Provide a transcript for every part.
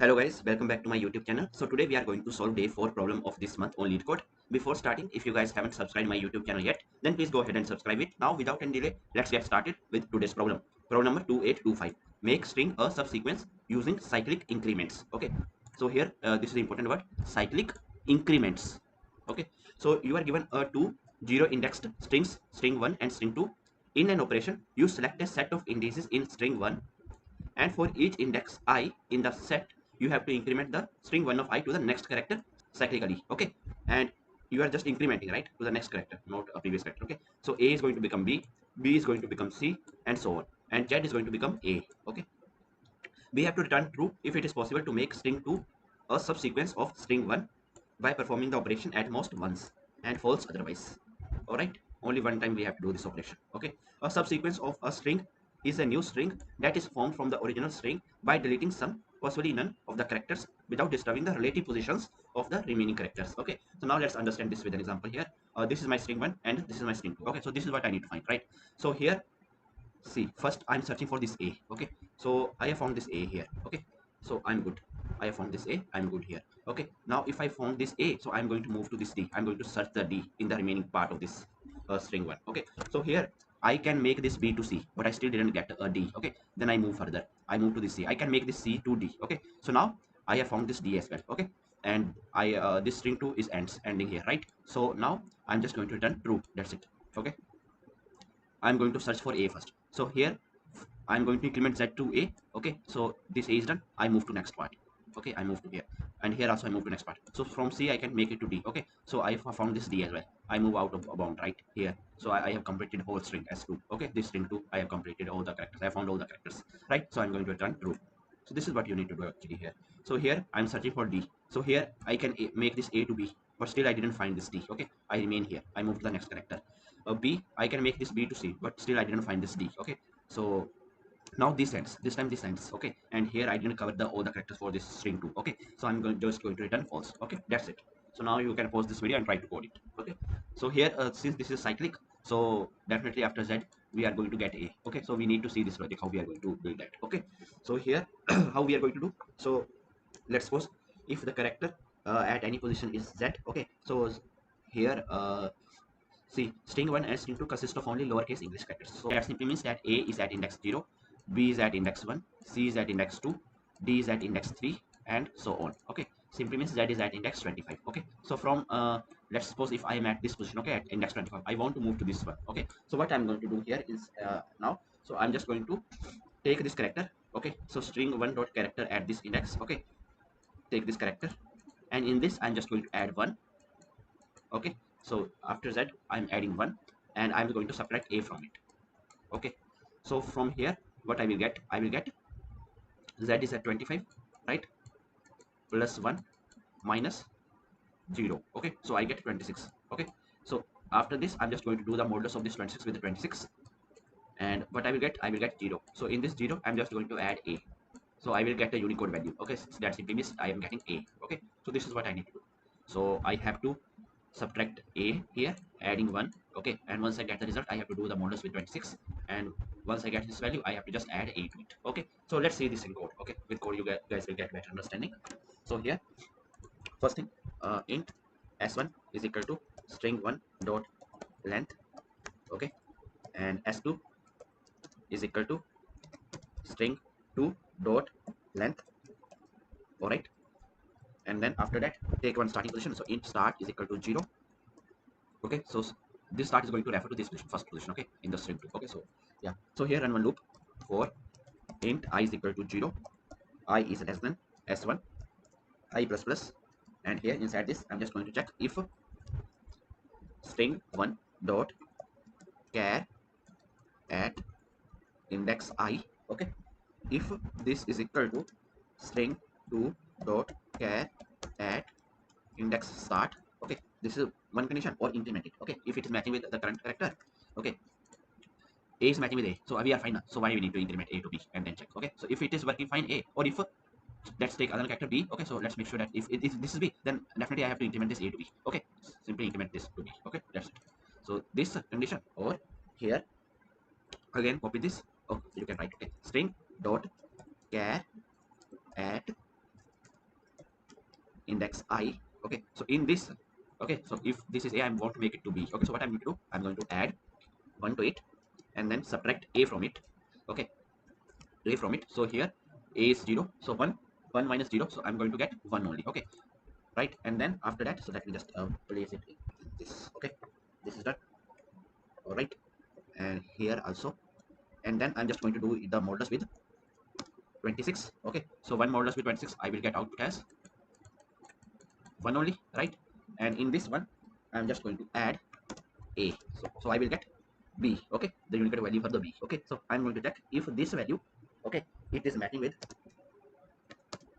Hello guys, welcome back to my YouTube channel. So today we are going to solve day 4 problem of this month on Leetcode. Before starting, if you guys haven't subscribed my YouTube channel yet, then please go ahead and subscribe it. Now without any delay, let's get started with today's problem. Problem number 2825. Make string a subsequence using cyclic increments. Okay. So here, this is the important word, cyclic increments. Okay. So you are given two zero indexed strings, string 1 and string 2. In an operation, you select a set of indices in string 1, and for each index I in the set you have to increment the string 1 of I to the next character cyclically. Okay, and you are just incrementing, right, to the next character, not a previous character. Okay, so A is going to become B is going to become C, and so on, and Z is going to become A. Okay, we have to return true if it is possible to make string 2 a subsequence of string 1 by performing the operation at most once, and false otherwise. All right, only one time we have to do this operation. Okay, a subsequence of a string is a new string that is formed from the original string by deleting some, possibly none, of the characters without disturbing the relative positions of the remaining characters. Okay, so now let's understand this with an example here. This is my string 1 and this is my string 2. Okay, so this is what I need to find, right? So here, see, first I'm searching for this A. Okay, so I have found this A here. Okay, so I'm good. I have found this A, I'm good here. Okay, now if I found this A, so I'm going to move to this D. I'm going to search the D in the remaining part of this string 1. Okay, so here I can make this B to C, but I still didn't get a D. Okay, then I move further. I move to this C. I can make this C to D. Okay, so now I have found this D as well. Okay, and I this string 2 is ending here, right? So now I'm just going to return true. That's it. Okay, I'm going to search for A first. So here I'm going to increment Z to A. Okay, so this A is done. I move to next part. Okay, I move to here, and here also I move to next part. So from C I can make it to D. Okay, so I found this D as well. I move out of a bound right here. So I have completed whole string S2. Okay, this string 2 I have completed all the characters. I found all the characters, right? So I'm going to return true. So this is what you need to do actually here. So here I'm searching for D. So here I can make this A to B, but still I didn't find this D. Okay, I remain here. I move to the next character. B, I can make this B to C, but still I didn't find this D. Okay, so now this ends, this time this ends. Okay, and here I didn't cover all the characters for this string 2. Okay, so I'm just going to return false. Okay, that's it. So now you can pause this video and try to code it. Okay, so here since this is cyclic, so definitely after Z we are going to get A. Okay, so we need to see this logic, how we are going to build that. Okay, so here how we are going to do. So let's suppose if the character at any position is Z. Okay, so here see, string 1 and string 2 consist of only lowercase English characters. So that simply means that A is at index 0, B is at index 1, C is at index 2, D is at index 3, and so on. Okay, simply means Z is at index 25. Okay, so from let's suppose if I am at this position, okay, at index 25, I want to move to this one. Okay, so what I'm going to do here is now, so I'm just going to take this character. Okay, so string 1 dot character at this index. Okay, take this character, and in this I'm just going to add 1. Okay, so after that I'm adding 1, and I'm going to subtract A from it. Okay, so from here what I will get Z is at 25, right, plus 1 minus 0. Okay, so I get 26. Okay, so after this I'm just going to do the modulus of this 26 with the 26, and what I will get 0. So in this 0 I'm just going to add A, so I will get a Unicode value. Okay, so that simply means I am getting A. Okay, so this is what I need to do. So I have to subtract A here, adding 1. Okay, and once I get the result I have to do the modulus with 26, and once I get this value I have to just add A to it. Okay, so let's see this in code. Okay, with code you guys will get better understanding. So here first thing, int s1 is equal to string 1 dot length. Okay, and s2 is equal to string 2 dot length. All right, and then after that take one starting position. So int start is equal to 0. Okay, so this start is going to refer to this position, first position. Okay, in the string 2. Okay, so yeah, so here run one loop for int I is equal to 0, I is less than s1, I plus plus, and here inside this I'm just going to check if string 1 dot char at index I. Okay, if this is equal to string 2 dot char at index start. Okay, this is one condition, or increment it. Okay, if it is matching with the current character. Okay, A is matching with A, so we are fine now. So why we need to increment A to B and then check. Okay, so if it is working fine A, or if let's take another character B. Okay, so let's make sure that if this is B, then definitely I have to increment this A to B. Okay, simply increment this to B. Okay, that's it. So this condition, or here again copy this. Oh, you can write, okay, string dot char at index I. Okay, so in this, okay, so if this is A, I want to make it to B. Okay, so what I'm going to do, I'm going to add 1 to it and then subtract A from it. Okay, A from it. So here A is 0, so 1 minus 0, so I'm going to get 1 only. Okay, right, and then after that, so let me just place it in this. Okay, this is done. All right, and here also, and then I'm just going to do the modulus with 26. Okay, so 1 modulus with 26, I will get output as 1 only, right? And in this one, I'm just going to add A, so I will get B. Okay, the Unicode value for the B. Okay, so I'm going to check if this value, okay, it is matching with,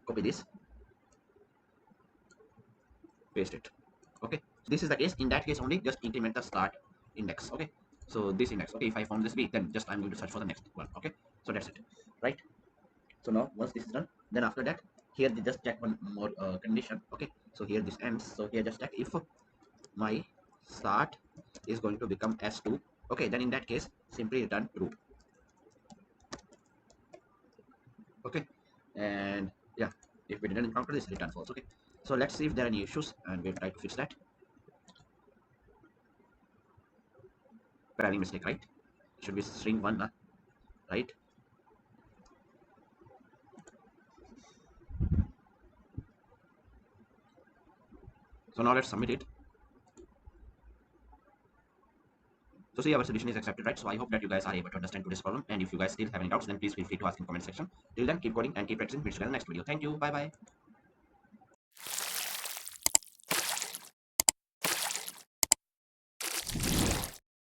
copy this, paste it. Okay, this is the case. In that case only, just increment the start index. Okay, so this index, okay, if I found this B, then just I'm going to search for the next one. Okay, so that's it, right? So now once this is done, then after that, here they just check one more condition. Okay, so here this ends, so here just check if my start is going to become s2. Okay, then in that case simply return true. Okay, and yeah, if we didn't encounter this, return false. Okay, so let's see if there are any issues and we'll try to fix that. Spelling mistake, right? It should be string 1, right? So now let's submit it. So see, our solution is accepted, right? So I hope that you guys are able to understand today's problem, and if you guys still have any doubts, then please feel free to ask in the comment section. Till then, keep coding and keep practicing. We'll see you in the next video. Thank you. Bye bye.